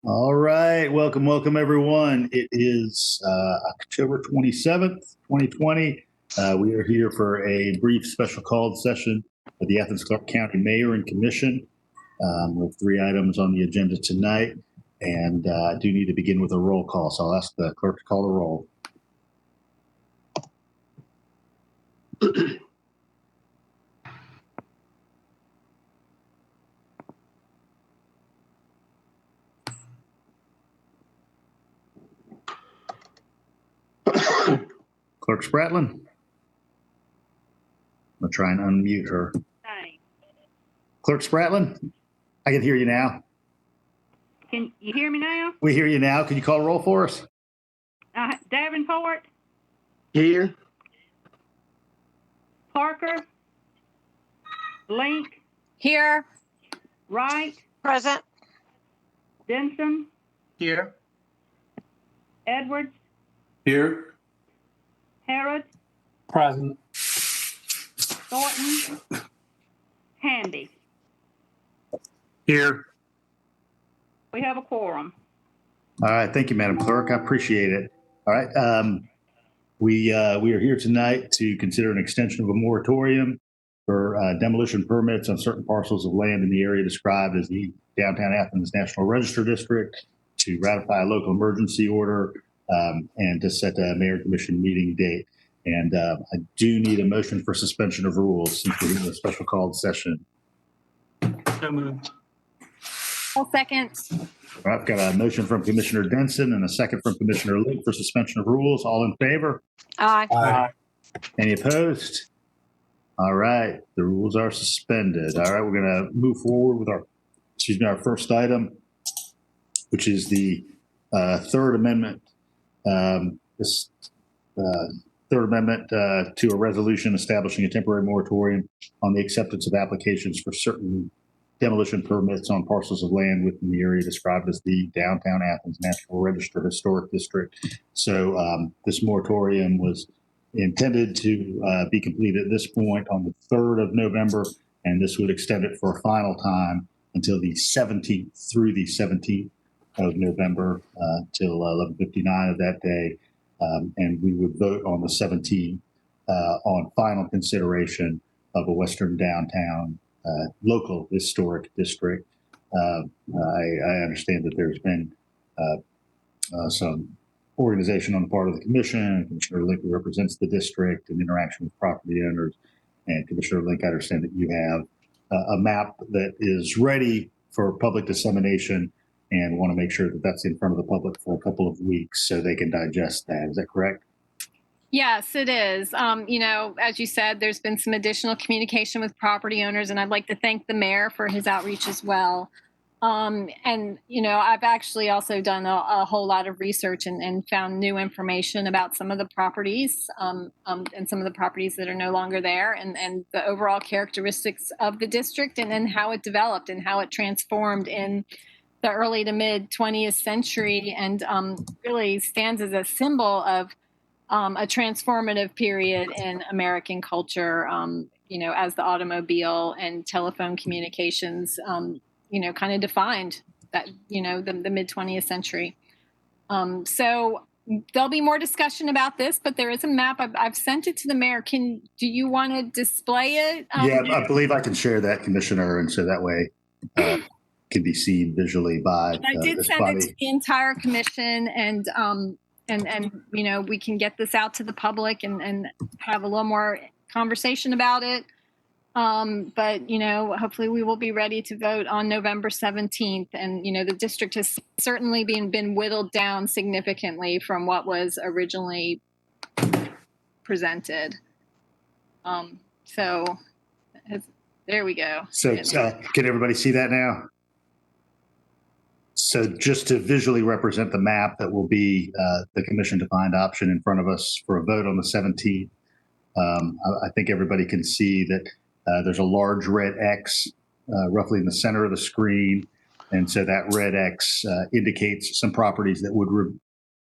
All right. Welcome, everyone. It is October 27th, 2020. We are here for a brief special called session of the Athens-Clarke County Mayor and Commission with 3 items on the agenda tonight. And I do need to begin with a roll call, so I'll ask the clerk to call the roll. Clerk Spratlin. I'm going to try and unmute her. Hi. Clerk Spratlin, I can hear you now. Can you hear me now? We hear you now. Can you call roll for us? Davenport, Here. Parker, Link, Here. Wright, Present. Denson, Here. Edwards, Here. Harrod, Present. Thornton, Handy. Here. We have a quorum. All right. Thank you, Madam Clerk. I appreciate it. All right. We are here tonight to consider an extension of a moratorium for demolition permits on certain parcels of land in the area described as the Downtown Athens National Register District, to ratify a local emergency order and to set a mayor and commission meeting date. And I do need a motion for suspension of rules since we're in a special called session. So moved. I'll second. All right, I've got a motion from Commissioner Denson and a second from Commissioner Link for suspension of rules. All in favor? Aye. Aye. Any opposed? All right, the rules are suspended. All right, we're going to move forward with our first item, which is the Third Amendment. Third Amendment to a resolution establishing a temporary moratorium on the acceptance of applications for certain demolition permits on parcels of land within the area described as the Downtown Athens National Register Historic District. So this moratorium was intended to be completed at this point on the 3rd of November, and this would extend it for a final time until the 17th through the 17th of November till 11:59 of that day. And we would vote on the 17th on final consideration of a Western Downtown local historic district. I understand that there's been some organization on the part of the commission. Commissioner Link, who represents the district, and interaction with property owners. And Commissioner Link, I understand that you have a map that is ready for public dissemination and want to make sure that that's in front of the public for a couple of weeks so they can digest that. Is that correct? Yes, it is. As you said, there's been some additional communication with property owners, and I'd like to thank the mayor for his outreach as well. I've actually also done a whole lot of research and found new information about some of the properties and some of the properties that are no longer there, and the overall characteristics of the district, and then how it developed and how it transformed in the early to mid 20th century, and really stands as a symbol of a transformative period in American culture, as the automobile and telephone communications, kind of defined that, the mid 20th century. So there'll be more discussion about this, but there is a map. I've sent it to the mayor. Do you want to display it? Yeah, I believe I can share that, Commissioner, and so that way can be seen visually by I did this send body. it to the entire commission, and we can get this out to the public and have a little more conversation about it. But hopefully we will be ready to vote on November 17th. And the district has certainly been whittled down significantly from what was originally presented. There we go. So can everybody see that now? So just to visually represent the map that will be the commission-defined option in front of us for a vote on the 17th, I think everybody can see that there's a large red X roughly in the center of the screen. And so that red X indicates some properties that would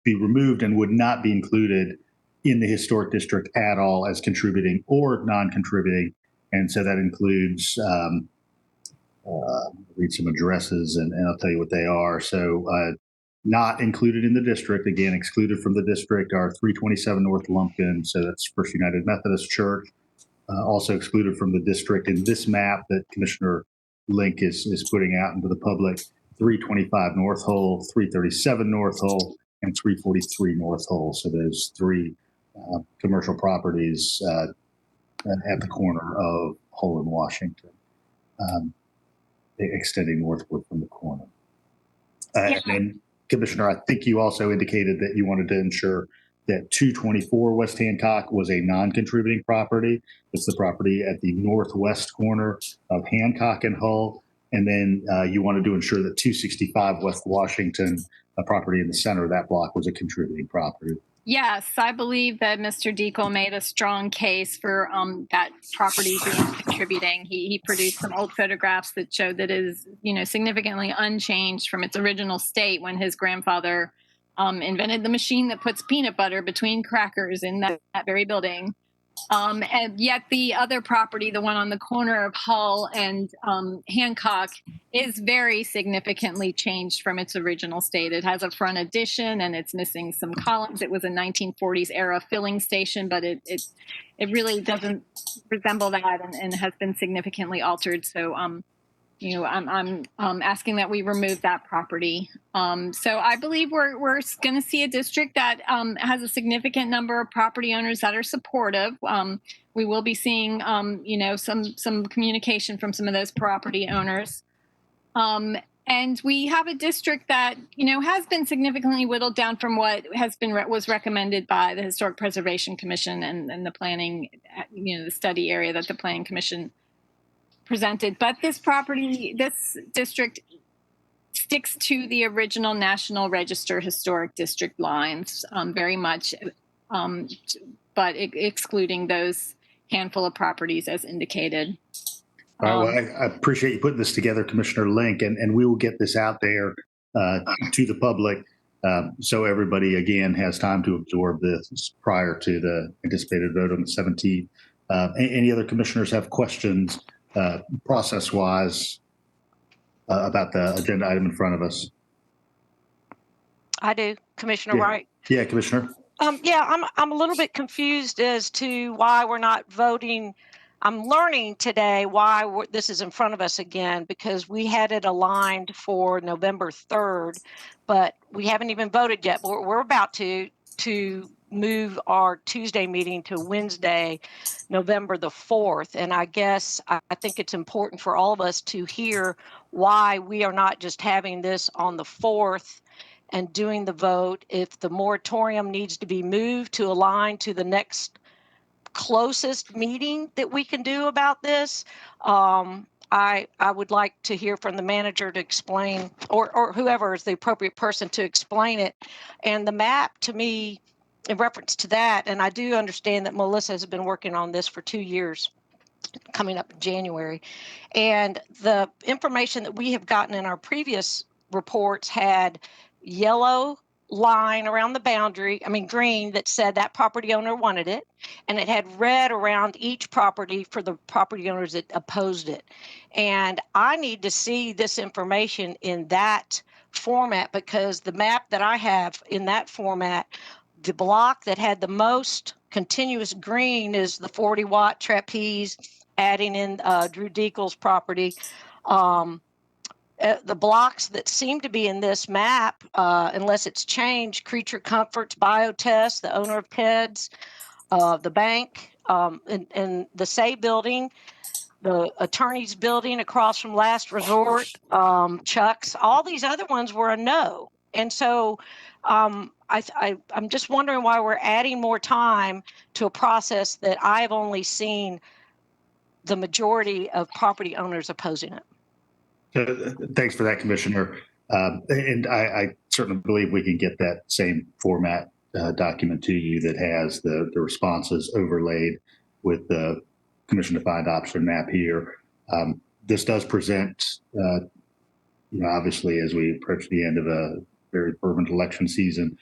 be removed and would not be included in the historic district at all as contributing or non-contributing. And so that includes read some addresses and I'll tell you what they are. So not included in the district, again, excluded from the district are 327 North Lumpkin. So that's First United Methodist Church. Also excluded from the district in this map that Commissioner Link is putting out into the public, 325 North Hole, 337 North Hole, and 343 North Hole. So those three commercial properties at the corner of Hole and Washington, extending northward from the corner. And then, Commissioner, I think you also indicated that you wanted to ensure that 224 West Hancock was a non-contributing property. It's the property at the northwest corner of Hancock and Hull. And then you wanted to ensure that 265 West Washington, a property in the center of that block, was a contributing property. Yes, I believe that Mr. Deacle made a strong case for that property being contributing. He produced some old photographs that showed that it is, significantly unchanged from its original state when his grandfather invented the machine that puts peanut butter between crackers in that very building. And yet the other property, the one on the corner of Hull and Hancock, is very significantly changed from its original state. It has a front addition and it's missing some columns. It was a 1940s era filling station, but it really doesn't resemble that and has been significantly altered. So I'm asking that we remove that property. So I believe we're going to see a district that has a significant number of property owners that are supportive. We will be seeing, some communication from some of those property owners. And we have a district that, has been significantly whittled down from what was recommended by the Historic Preservation Commission and the planning, the study area that the Planning Commission presented. But this district sticks to the original National Register Historic District lines very much, but excluding those handful of properties as indicated. All right, well, I appreciate you putting this together, Commissioner Link, and we will get this out there to the public so everybody, again, has time to absorb this prior to the anticipated vote on the 17th. Any other commissioners have questions process-wise about the agenda item in front of us? I do, Commissioner Wright. Yeah, Commissioner. I'm a little bit confused as to why we're not voting. I'm learning today why this is in front of us again, because we had it aligned for November 3rd, but we haven't even voted yet. We're about to move our Tuesday meeting to Wednesday, November the 4th. And I guess I think it's important for all of us to hear why we are not just having this on the 4th and doing the vote. If the moratorium needs to be moved to align to the next closest meeting that we can do about this, I would like to hear from the manager to explain, or whoever is the appropriate person to explain it. And the map, to me, in reference to that, and I do understand that Melissa has been working on this for 2 years, coming up in January, and the information that we have gotten in our previous reports had yellow line around the boundary, green, that said that property owner wanted it, and it had red around each property for the property owners that opposed it. And I need to see this information in that format, because the map that I have in that format, the block that had the most continuous green is the 40-watt trapeze, adding in Drew Deacle's property. The blocks that seem to be in this map, unless it's changed, Creature Comforts, Biotest, the owner of PEDS, the bank, and the Say building, the attorney's building across from Last Resort, Chuck's, all these other ones were a no. And so I'm just wondering why we're adding more time to a process that I've only seen the majority of property owners opposing it. Thanks for that, Commissioner. And I certainly believe we can get that same format document to you that has the responses overlaid with the commission-defined option map here. This does present, obviously, as we approach the end of a very fervent election season,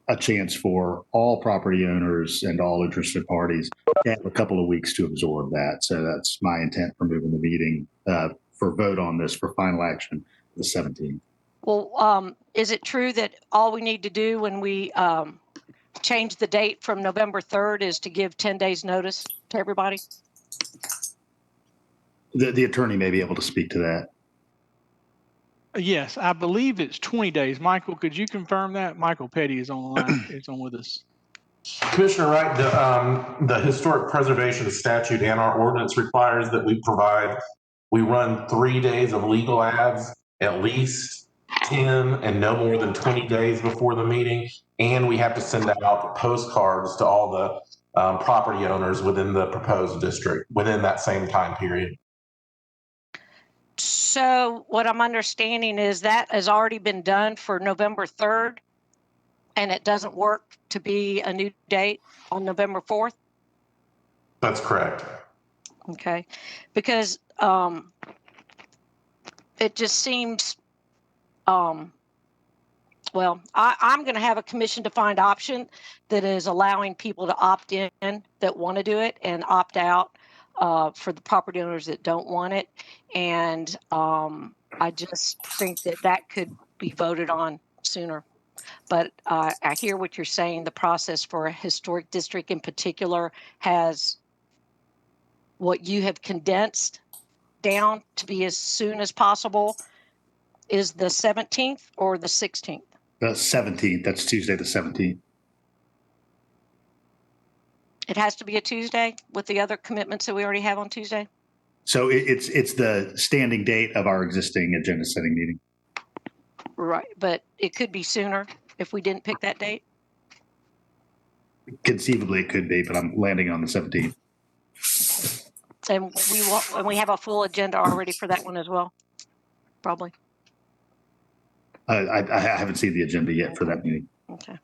a chance for all property owners and all interested parties to have a couple of weeks to absorb that. So that's my intent for moving the meeting for vote on this for final action the 17th. Well, is it true that all we need to do when we change the date from November 3rd is to give 10 days notice to everybody? The attorney may be able to speak to that. Yes, I believe it's 20 days. Michael, could you confirm that? Michael Petty is on the line, is on with us. Commissioner Wright, the historic preservation statute and our ordinance requires that we run 3 days of legal ads, at least 10 and no more than 20 days before the meeting. And we have to send out postcards to all the property owners within the proposed district within that same time period. So what I'm understanding is that has already been done for November 3rd, and it doesn't work to be a new date on November 4th? That's correct. Okay, because it just seems, well, I'm going to have a commission defined option that is allowing people to opt in that want to do it and opt out for the property owners that don't want it. And I just think that that could be voted on sooner. But I hear what you're saying. The process for a historic district in particular has what you have condensed down to be as soon as possible is the 17th or the 16th? The 17th, that's Tuesday the 17th. It has to be a Tuesday with the other commitments that we already have on Tuesday? So it's the standing date of our existing agenda setting meeting. Right, but it could be sooner if we didn't pick that date? Conceivably it could be, but I'm landing on the 17th. And we have a full agenda already for that one as well, probably. I haven't seen the agenda yet for that meeting. Okay.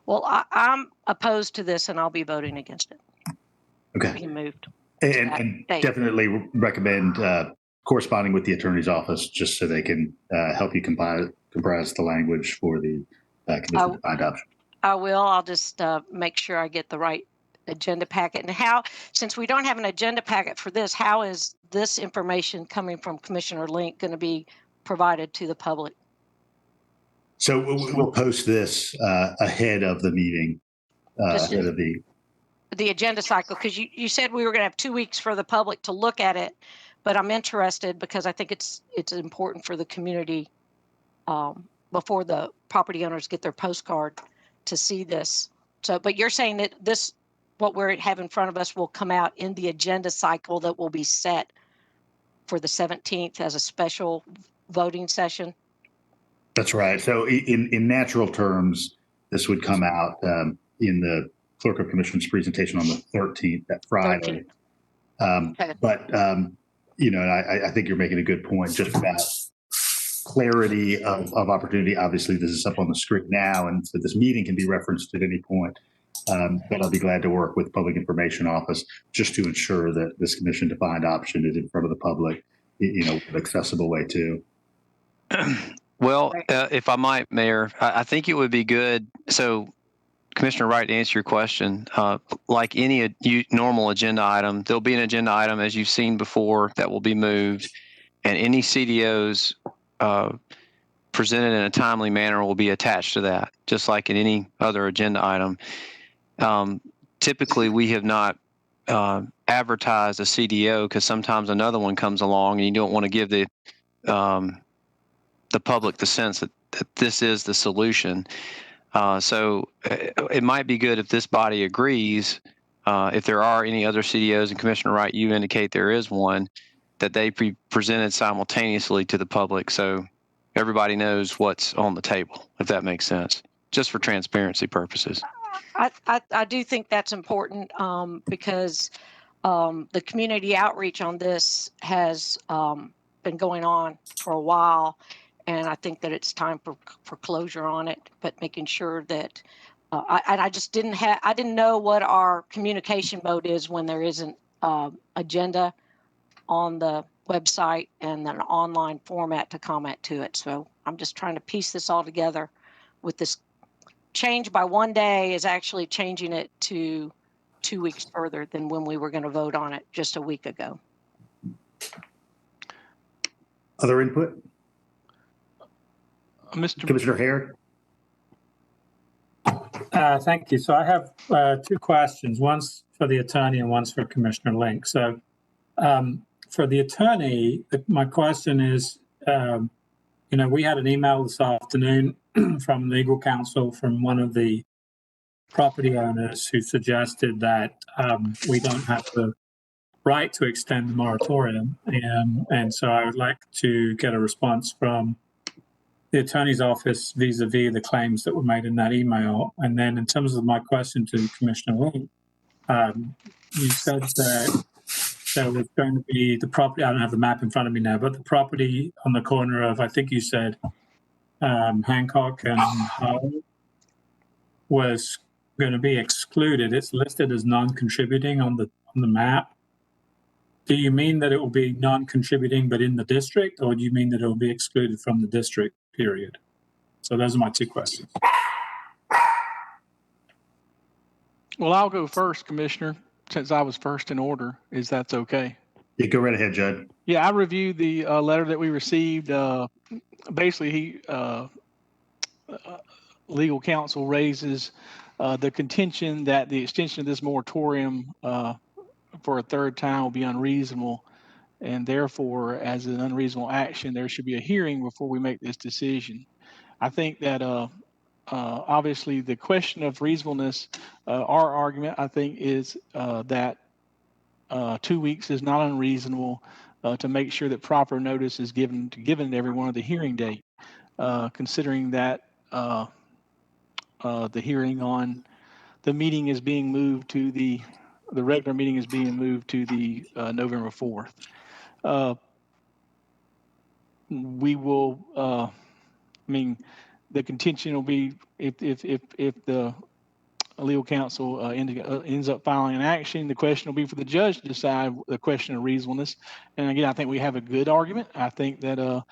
Well, I'm opposed to this and I'll be voting against it. Okay. Being moved. And definitely recommend corresponding with the attorney's office just so they can help you comprise the language for the commission defined option. I will. I'll just make sure I get the right agenda packet. And since we don't have an agenda packet for this, how is this information coming from Commissioner Link going to be provided to the public? So we'll post this ahead of the meeting, ahead of the agenda cycle, because you said we were going to have 2 weeks for the public to look at it, but I'm interested because I think it's important for the community before the property owners get their postcard to see this. So, but you're saying that what we have in front of us will come out in the agenda cycle that will be set for the 17th as a special voting session? That's right. So in natural terms, this would come out in the Clerk of Commission's presentation on the 13th, that Friday. 13th. Okay. But, I think you're making a good point just about clarity of opportunity. Obviously, this is up on the screen now, and so this meeting can be referenced at any point. But I'll be glad to work with Public Information Office just to ensure that this commission defined option is in front of the public, an accessible way too. Well, if I might, Mayor, I think it would be good. So, Commissioner Wright, to answer your question, like any normal agenda item, there'll be an agenda item, as you've seen before, that will be moved, and any CDOs presented in a timely manner will be attached to that, just like in any other agenda item. Typically, we have not advertised a CDO because sometimes another one comes along, and you don't want to give the public the sense that this is the solution. So it might be good if this body agrees, if there are any other CDOs, and Commissioner Wright, you indicate there is one, that they be presented simultaneously to the public so everybody knows what's on the table, if that makes sense, just for transparency purposes. I do think that's important because the community outreach on this has been going on for a while. And I think that it's time for closure on it, but making sure that I didn't know what our communication mode is when there isn't agenda on the website and an online format to comment to it. So I'm just trying to piece this all together with this change by 1 day is actually changing it to 2 weeks further than when we were going to vote on it just a week ago. Other input? Mr. Commissioner Hare? Thank you. So I have two questions. One's for the attorney and one's for Commissioner Link. So for the attorney, my question is, we had an email this afternoon from legal counsel from one of the property owners who suggested that we don't have the right to extend the moratorium. And so I would like to get a response from the attorney's office vis-a-vis the claims that were made in that email. And then in terms of my question to Commissioner Link, you said that there was going to be the property, I don't have the map in front of me now, but the property on the corner of, I think you said, Hancock and Hull was going to be excluded. It's listed as non-contributing on the map. Do you mean that it will be non-contributing but in the district, or do you mean that it will be excluded from the district, period? So those are my two questions. Well, I'll go first, Commissioner, since I was first in order, is that's okay? Yeah, go right ahead, Judd. Yeah, I reviewed the letter that we received. Basically, legal counsel raises the contention that the extension of this moratorium for a third time will be unreasonable, and therefore, as an unreasonable action, there should be a hearing before we make this decision. I think that obviously the question of reasonableness, our argument, I think, is that 2 weeks is not unreasonable to make sure that proper notice is given to everyone of the hearing date, considering that the hearing on the meeting is being moved to the regular meeting is being moved to the November 4th. We will, the contention will be if the legal counsel ends up filing an action, the question will be for the judge to decide the question of reasonableness. And again, I think we have a good argument. I think that,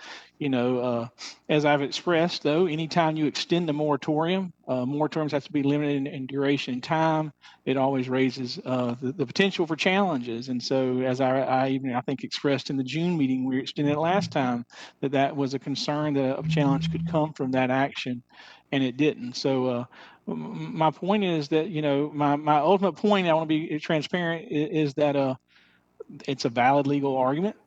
as I've expressed, though, anytime you extend the moratorium, moratoriums have to be limited in duration and time. It always raises the potential for challenges. And so, as I think expressed in the June meeting, we extended it last time, that was a concern that a challenge could come from that action, and it didn't. So, my point is that, my ultimate point, I want to be transparent, is that it's a valid legal argument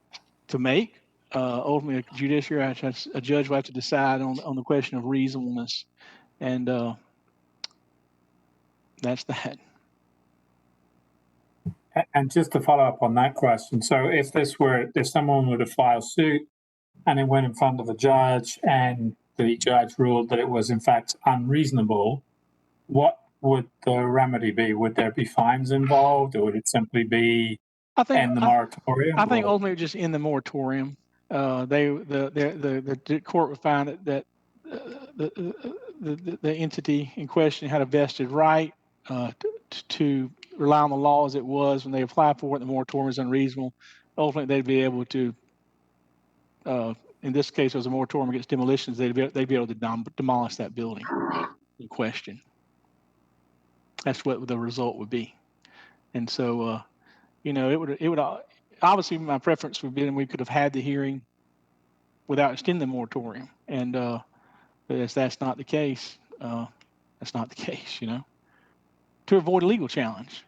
to make. Ultimately, a judge will have to decide on the question of reasonableness, and that's that. And just to follow up on that question, so if someone were to file suit and it went in front of a judge and the judge ruled that it was in fact unreasonable, what would the remedy be? Would there be fines involved, or would it simply be in the moratorium? I think ultimately just in the moratorium. The court would find that the entity in question had a vested right to rely on the law as it was when they applied for it. The moratorium is unreasonable. Ultimately, they'd be able to. In this case, it was a moratorium against demolitions. They'd be able to demolish that building in question. That's what the result would be. And so, it would obviously, my preference would be that we could have had the hearing without extending the moratorium. And but if that's not the case, that's not the case, to avoid a legal challenge,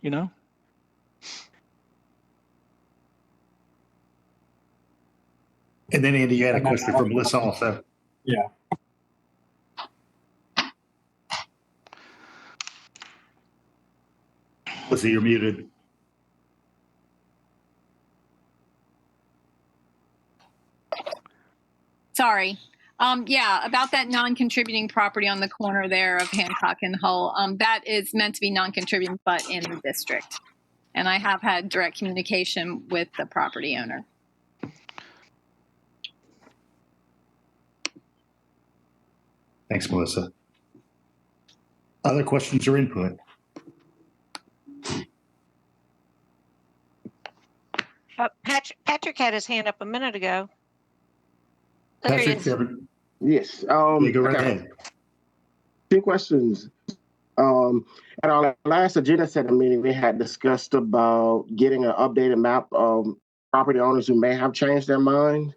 And then, Andy, you had a question for Melissa also. Yeah. Melissa, you're muted. Sorry. About that non-contributing property on the corner there of Hancock and Hull, that is meant to be non-contributing, but in the district. And I have had direct communication with the property owner. Thanks, Melissa. Other questions or input? Patrick had his hand up a minute ago. There he Patrick, is. Yes. you go right ahead. Two questions. At our last agenda setting meeting, we had discussed about getting an updated map of property owners who may have changed their mind.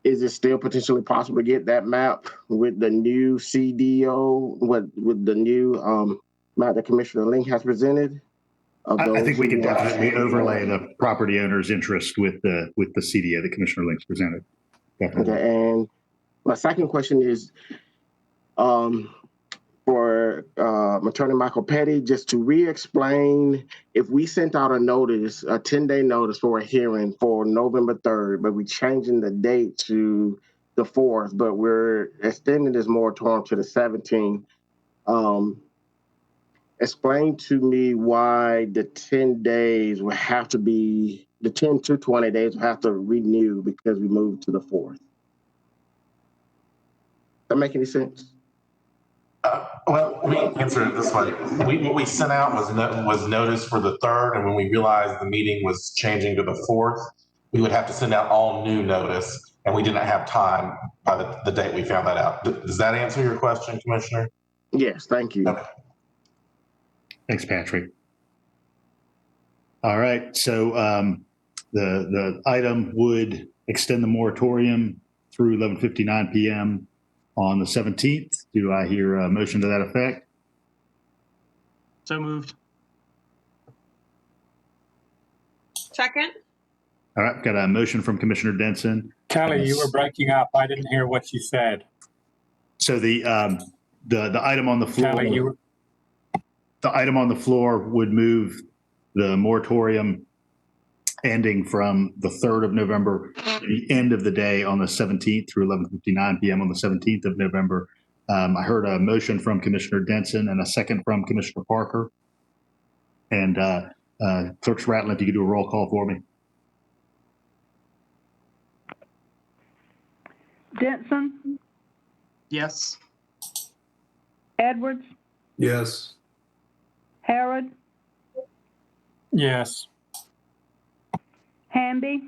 Is it still potentially possible to get that map with the new CDO, with the new map that Commissioner Link has presented? I think we can definitely overlay the property owner's interest with the CDA that Commissioner Link presented. Definitely. Okay, and my second question is for Attorney Michael Petty, just to re-explain, if we sent out a notice, a 10-day notice for a hearing for November 3rd, but we're changing the date to the 4th, but we're extending this moratorium to the 17th, explain to me why the 10 days will have to be, the 10 to 20 days will have to renew because we moved to the 4th. Does that make any sense? Well, let me answer it this way. What we sent out was notice for the 3rd, and when we realized the meeting was changing to the 4th, we would have to send out all new notice, and we didn't have time by the date we found that out. Does that answer your question, Commissioner? Yes, thank you. Okay. Thanks, Patrick. All right, so the item would extend the moratorium through 11:59 p.m. on the 17th. Do I hear a motion to that effect? So moved. Second? All right, got a motion from Commissioner Denson. Kelly, you were breaking up. I didn't hear what you said. So the item on the floor, Kelly, the item on the floor would move the moratorium ending from the 3rd of November to the end of the day on the 17th through 11:59 p.m. on the 17th of November. I heard a motion from Commissioner Denson and a second from Commissioner Parker. And Clerk Ratliff, if you could do a roll call for me. Denson, Yes. Edwards, Yes. Harrod, yes. Hamby.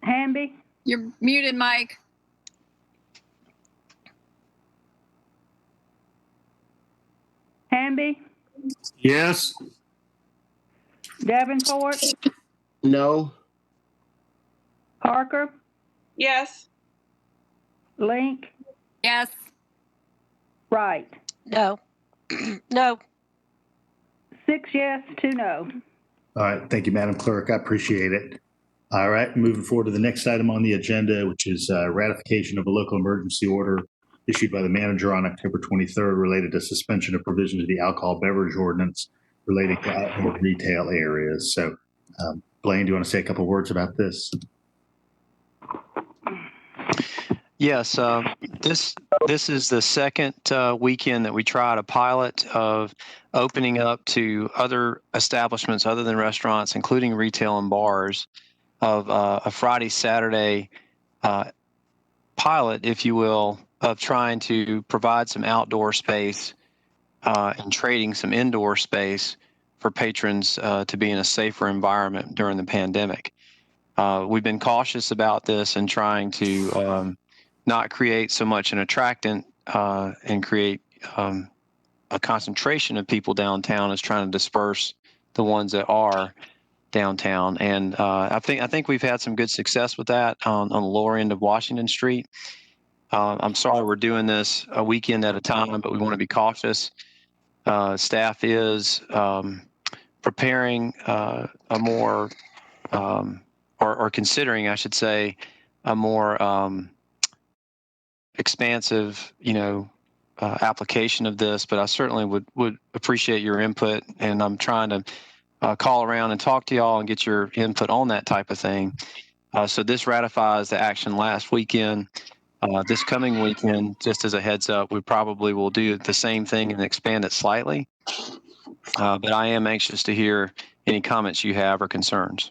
Hamby, You're muted, Mike. Hamby, Yes. Davenport, No. Parker, Yes. Link, Yes. Wright. No. No. 6 yes, 2 no. All right, thank you, Madam Clerk. I appreciate it. All right, moving forward to the next item on the agenda, which is ratification of a local emergency order issued by the manager on October 23rd related to suspension of provisions of the alcohol beverage ordinance relating to outdoor retail areas. So, Blaine, do you want to say a couple words about this? Yes, this is the second weekend that we tried a pilot of opening up to other establishments other than restaurants, including retail and bars, of a Friday, Saturday pilot, if you will, of trying to provide some outdoor space and trading some indoor space for patrons to be in a safer environment during the pandemic. We've been cautious about this and trying to not create so much an attractant and create a concentration of people downtown as trying to disperse the ones that are downtown. And I think we've had some good success with that on the lower end of Washington Street. I'm sorry we're doing this a weekend at a time, but we want to be cautious. Staff is preparing a more, or considering, I should say, a more expansive, application of this, but I certainly would appreciate your input, and I'm trying to call around and talk to y'all and get your input on that type of thing. So this ratifies the action last weekend. This coming weekend, just as a heads up, we probably will do the same thing and expand it slightly. But I am anxious to hear any comments you have or concerns.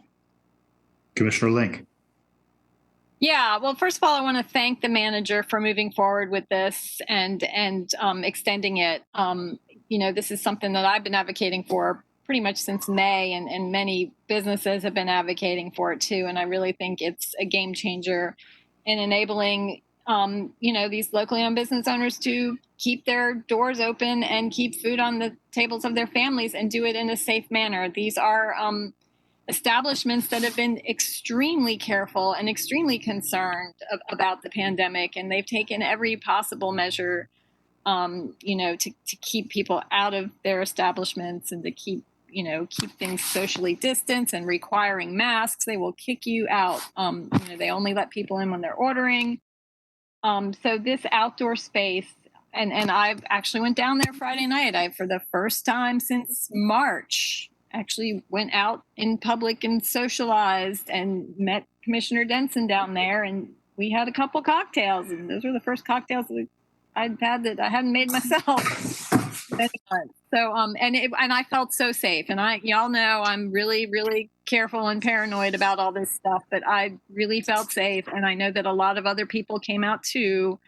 Commissioner Link. Yeah, well, first of all, I want to thank the manager for moving forward with this and extending it. This is something that I've been advocating for pretty much since May, and many businesses have been advocating for it too. And I really think it's a game changer in enabling, these locally owned business owners to keep their doors open and keep food on the tables of their families and do it in a safe manner. These are establishments that have been extremely careful and extremely concerned about the pandemic, and they've taken every possible measure, to keep people out of their establishments and to keep things socially distanced and requiring masks. They will kick you out. They only let people in when they're ordering. So this outdoor space, and I actually went down there Friday night. I, for the first time since March, actually went out in public and socialized and met Commissioner Denson down there, and we had a couple cocktails, and those were the first cocktails that I'd had that I hadn't made myself. So and I felt so safe, and y'all know I'm really, really careful and paranoid about all this stuff, but I really felt safe, and I know that a lot of other people came out too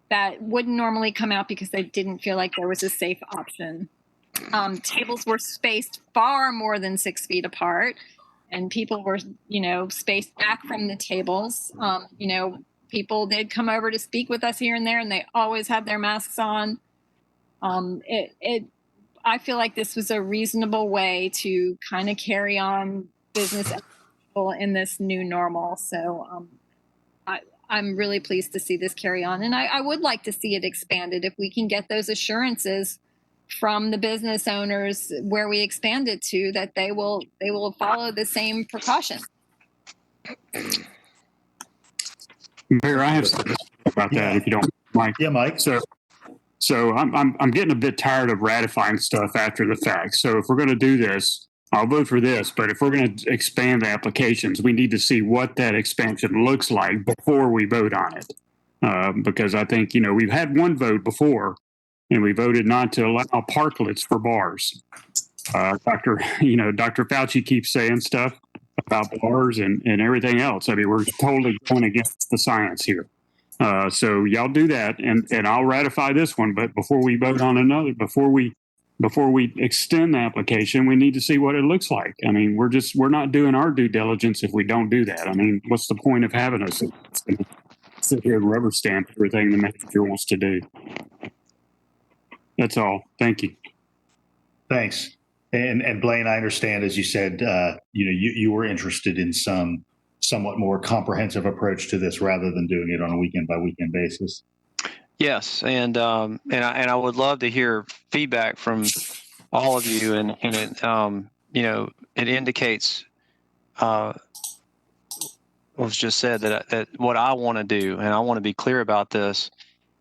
that wouldn't normally come out because they didn't feel like there was a safe option. Tables were spaced far more than 6 feet apart, and people were, spaced back from the tables. People did come over to speak with us here and there, and they always had their masks on. I feel like this was a reasonable way to kind of carry on business as usual in this new normal. So I'm really pleased to see this carry on, and I would like to see it expanded if we can get those assurances from the business owners where we expand it to, that they will follow the same precautions. Mayor, I have something about that, if you don't, Mike. Yeah, Mike. So I'm getting a bit tired of ratifying stuff after the fact. So if we're going to do this, I'll vote for this. But if we're going to expand the applications, we need to see what that expansion looks like before we vote on it. Because I think, we've had one vote before, and we voted not to allow parklets for bars. Dr. Fauci keeps saying stuff about bars and everything else. I mean, we're totally going against the science here. So y'all do that, and I'll ratify this one. But before we vote on another, before we extend the application, we need to see what it looks like. I mean, we're not doing our due diligence if we don't do that. I mean, what's the point of having us sit here and rubber stamp everything the manager wants to do? That's all. Thank you. Thanks. And Blaine, I understand, as you said, you were interested in some somewhat more comprehensive approach to this rather than doing it on a weekend by weekend basis. Yes, and I would love to hear feedback from all of you, and it it indicates what was just said, that what I want to do, and I want to be clear about this.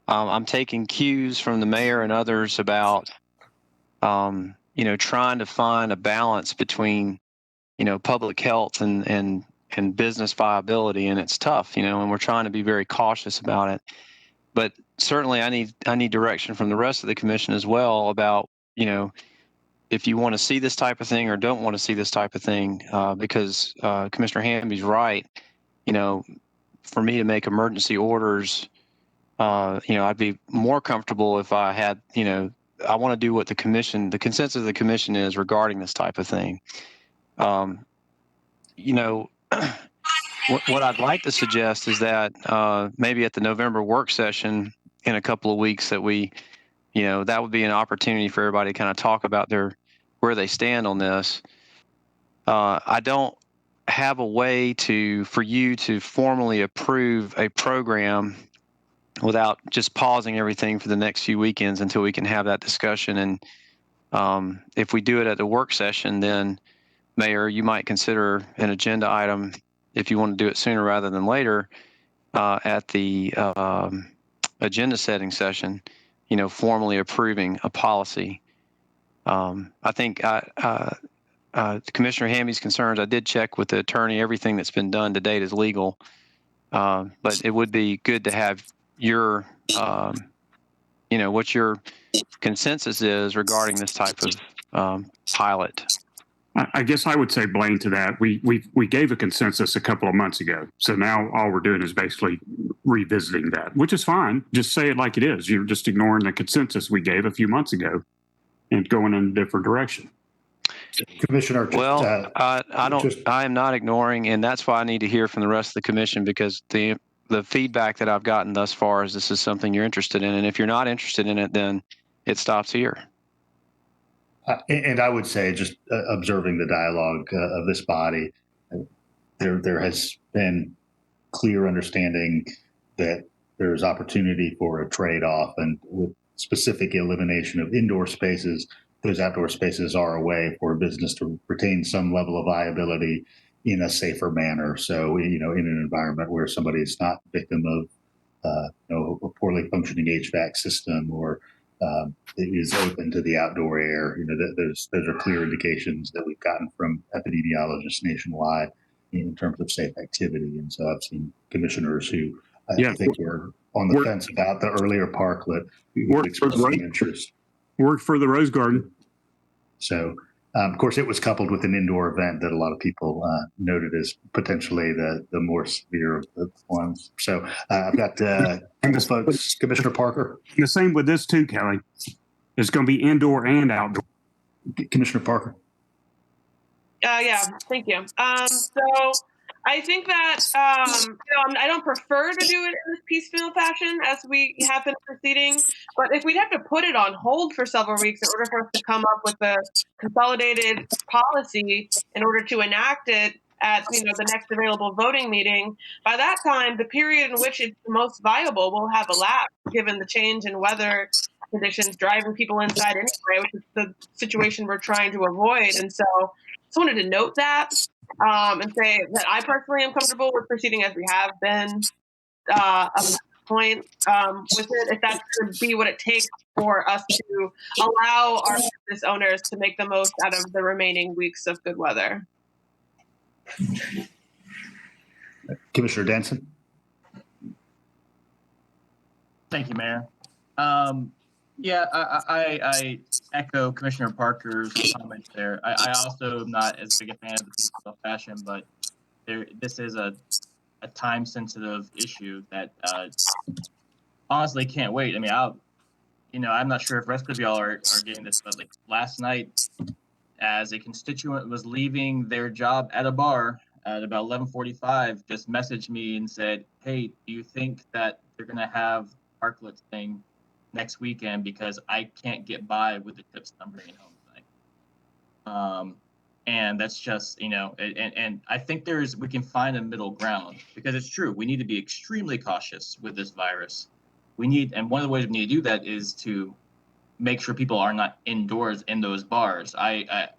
I'm taking cues from the mayor and others about trying to find a balance between public health and business viability, and it's tough, and we're trying to be very cautious about it. But certainly I need direction from the rest of the commission as well about, if you want to see this type of thing or don't want to see this type of thing, because Commissioner Hamby's right. For me to make emergency orders, I'd be more comfortable if I had, I want to do what the consensus of the commission is regarding this type of thing. What I'd like to suggest is that maybe at the November work session in a couple of weeks that that would be an opportunity for everybody to kind of talk about where they stand on this. I don't have a way for you to formally approve a program without just pausing everything for the next few weekends until we can have that discussion. And if we do it at the work session, then Mayor, you might consider an agenda item, if you want to do it sooner rather than later, at the agenda setting session, formally approving a policy. I think Commissioner Hamby's concerns, I did check with the attorney. Everything that's been done to date is legal. But it would be good to have your, what your consensus is regarding this type of pilot. I guess I would say, Blaine, to that, we gave a consensus a couple of months ago. So now all we're doing is basically revisiting that, which is fine. Just say it like it is. You're just ignoring the consensus we gave a few months ago and going in a different direction. Commissioner, I am not ignoring, and that's why I need to hear from the rest of the commission, because the feedback that I've gotten thus far is this is something you're interested in. And if you're not interested in it, then it stops here. And I would say, just observing the dialogue of this body, there has been clear understanding that there's opportunity for a trade-off, and with specific elimination of indoor spaces, those outdoor spaces are a way for a business to retain some level of viability in a safer manner. So, in an environment where somebody is not victim of a poorly functioning HVAC system, or is open to the outdoor air. Those are clear indications that we've gotten from epidemiologists nationwide in terms of safe activity. And so I've seen commissioners who I think were on the fence about the earlier parklet who expressed some interest. Worked for the Rose Garden. So, of course, it was coupled with an indoor event that a lot of people noted as potentially the more severe of the ones. So I've got folks, Commissioner Parker. The same with this too, Kelly. It's going to be indoor and outdoor. Commissioner Parker. Yeah, thank you. So I think that I don't prefer to do it in this piecemeal fashion as we have been proceeding, but if we'd have to put it on hold for several weeks in order for us to come up with a consolidated policy in order to enact it at the next available voting meeting, by that time the period in which it's the most viable will have elapsed, given the change in weather conditions driving people inside anyway, which is the situation we're trying to avoid. And so just wanted to note that and say that I personally am comfortable with proceeding as we have been up to this point with it, if that's going to be what it takes for us to allow our business owners to make the most out of the remaining weeks of good weather. Commissioner Denson. Thank you, Mayor. Yeah, I echo Commissioner Parker's comments there. I also am not as big a fan of the piecemeal fashion, but this is a time-sensitive issue that honestly can't wait. I mean, I'm not sure if the rest of y'all are getting this, but like last night, as a constituent was leaving their job at a bar at about 11:45, just messaged me and said, "Hey, do you think that they're gonna have parklet thing next weekend, because I can't get by with the tips I'm bringing home tonight." And that's just, and I think we can find a middle ground, because it's true. We need to be extremely cautious with this virus. And one of the ways we need to do that is to make sure people are not indoors in those bars. I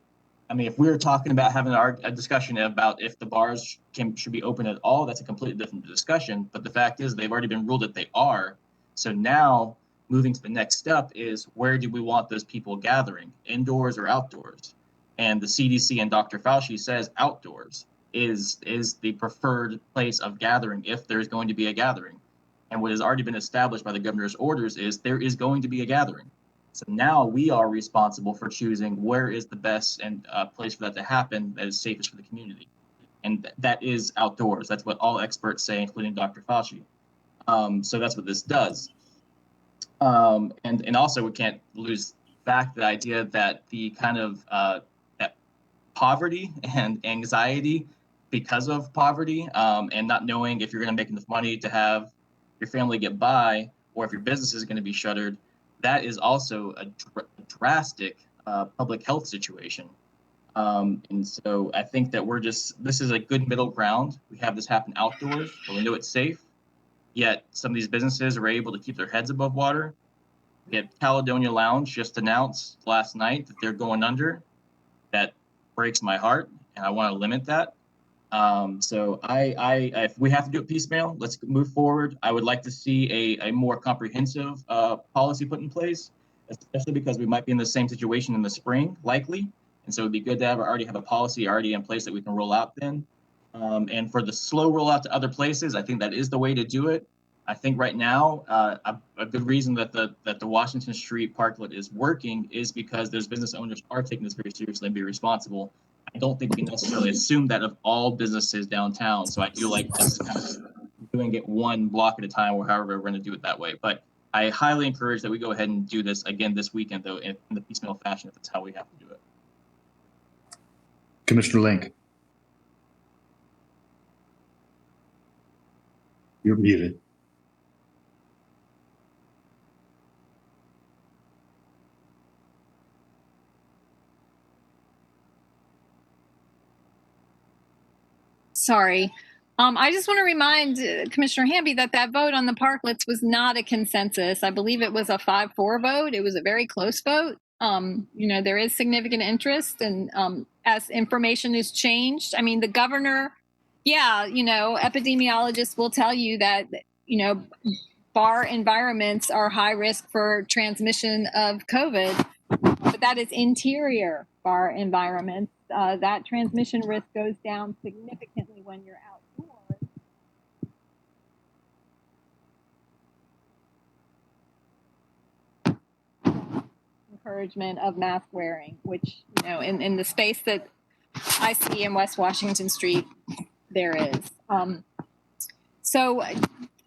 mean, if we were talking about having a discussion about if the bars should be open at all, that's a completely different discussion. But the fact is, they've already been ruled that they are. So now, moving to the next step is, where do we want those people gathering, indoors or outdoors? And the CDC and Dr. Fauci says outdoors is the preferred place of gathering if there's going to be a gathering. And what has already been established by the governor's orders is there is going to be a gathering. So now we are responsible for choosing where is the best and place for that to happen that is safest for the community. And that is outdoors. That's what all experts say, including Dr. Fauci. So that's what this does. And also, we can't lose back the idea that the kind of that poverty and anxiety because of poverty and not knowing if you're going to make enough money to have your family get by, or if your business is going to be shuttered, that is also a drastic public health situation. And so I think that this is a good middle ground. We have this happen outdoors, but we know it's safe. Yet some of these businesses are able to keep their heads above water. We had Caledonia Lounge just announced last night that they're going under. That breaks my heart, and I want to limit that. So if we have to do it piecemeal, let's move forward. I would like to see a more comprehensive policy put in place, especially because we might be in the same situation in the spring, likely. And so it'd be good to already have a policy already in place that we can roll out then. And for the slow rollout to other places, I think that is the way to do it. I think right now, a good reason that the Washington Street parklet is working is because those business owners are taking this very seriously and be responsible. I don't think we can necessarily assume that of all businesses downtown. So I feel like just kind of doing it one block at a time, or however we're going to do it that way. But I highly encourage that we go ahead and do this again this weekend, though, in the piecemeal fashion, if that's how we have to do it. Commissioner Link. You're muted. Sorry. I just want to remind Commissioner Hamby that vote on the parklets was not a consensus. I believe it was a 5-4 vote. It was a very close vote. There is significant interest, and as information is changed, I mean, the governor, epidemiologists will tell you that, bar environments are high risk for transmission of COVID, but that is interior bar environments. That transmission risk goes down significantly when you're outdoors. Encouragement of mask wearing, which, in the space that I see in West Washington Street, there is. So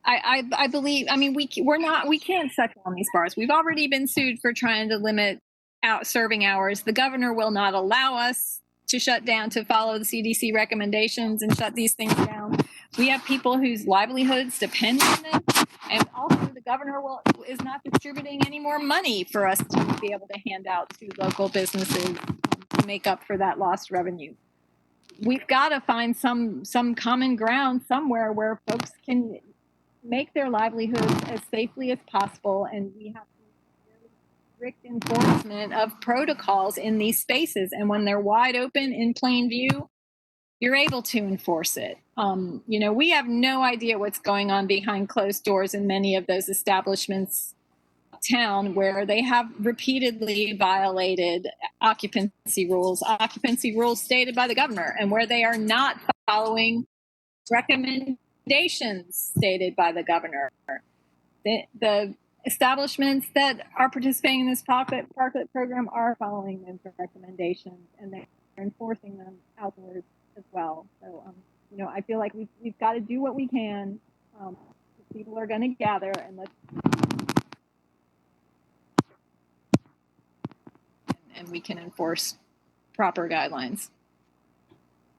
I believe, I mean, we can't shut down these bars. We've already been sued for trying to limit out serving hours. The governor will not allow us to shut down, to follow the CDC recommendations and shut these things down. We have people whose livelihoods depend on them. And also the governor is not distributing any more money for us to be able to hand out to local businesses to make up for that lost revenue. We've got to find some common ground somewhere where folks can make their livelihoods as safely as possible, and we have really strict enforcement of protocols in these spaces. And when they're wide open in plain view, you're able to enforce it. We have no idea what's going on behind closed doors in many of those establishments town where they have repeatedly violated occupancy rules stated by the governor, and where they are not following recommendations stated by the governor. The establishments that are participating in this parklet program are following those recommendations, and they're enforcing them outdoors as well. So, I feel like we've got to do what we can. People are going to gather, and we can enforce proper guidelines.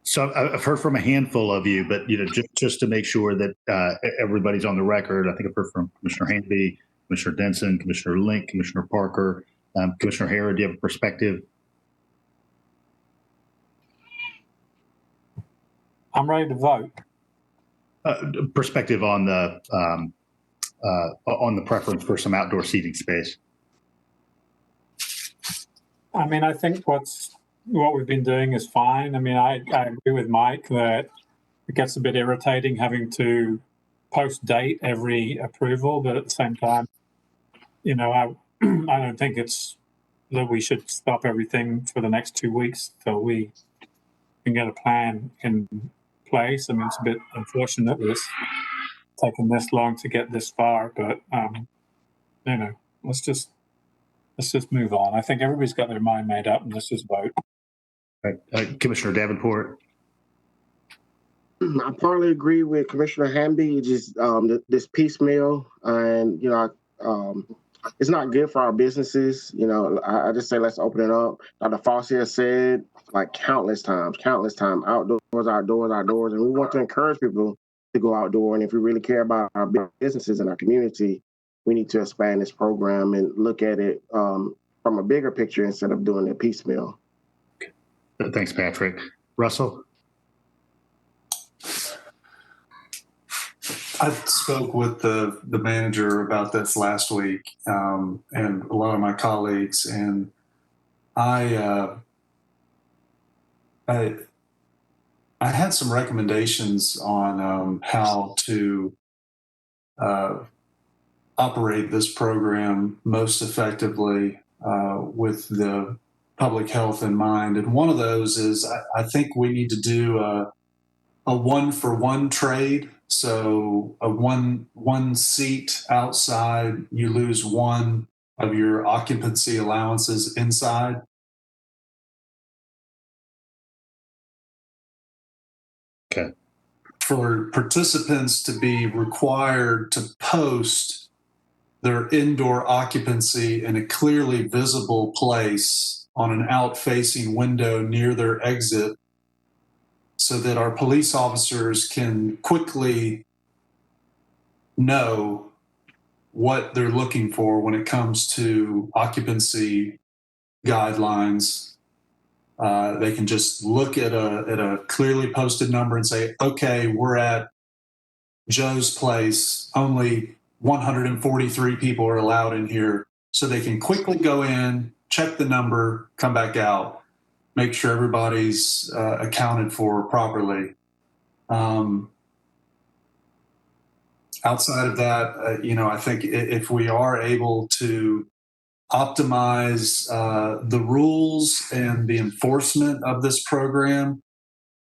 So I've heard from a handful of you, but just to make sure that everybody's on the record, I think I've heard from Commissioner Hamby, Commissioner Denson, Commissioner Link, Commissioner Parker, Commissioner Harrod. Do you have a perspective? I'm ready to vote. Perspective on the preference for some outdoor seating space. I mean, I think what we've been doing is fine. I mean, I agree with Mike that it gets a bit irritating having to post date every approval, but at the same time, I don't think it's that we should stop everything for the next 2 weeks till we can get a plan in place. I mean, it's a bit unfortunate that it's taken this long to get this far, but let's just move on. I think everybody's got their mind made up, and let's just vote. Right. Commissioner Davenport. I partly agree with Commissioner Hamby. Just this piecemeal, and it's not good for our businesses. I just say let's open it up. Dr. Fossey has said like countless times, outdoors, and we want to encourage people to go outdoor. And if we really care about our businesses and our community, we need to expand this program and look at it from a bigger picture instead of doing it piecemeal. Thanks, Patrick. Russell? I spoke with the manager about this last week, and a lot of my colleagues, and I had some recommendations on how to operate this program most effectively with the public health in mind. And one of those is I think we need to do a 1-for-1 trade. So a one seat outside, you lose one of your occupancy allowances inside. Okay. For participants to be required to post their indoor occupancy in a clearly visible place on an out-facing window near their exit, so that our police officers can quickly know what they're looking for when it comes to occupancy guidelines. They can just look at a clearly posted number and say, okay, we're at Joe's place. Only 143 people are allowed in here. So they can quickly go in, check the number, come back out, make sure everybody's accounted for properly. Outside of that, I think if we are able to optimize the rules and the enforcement of this program,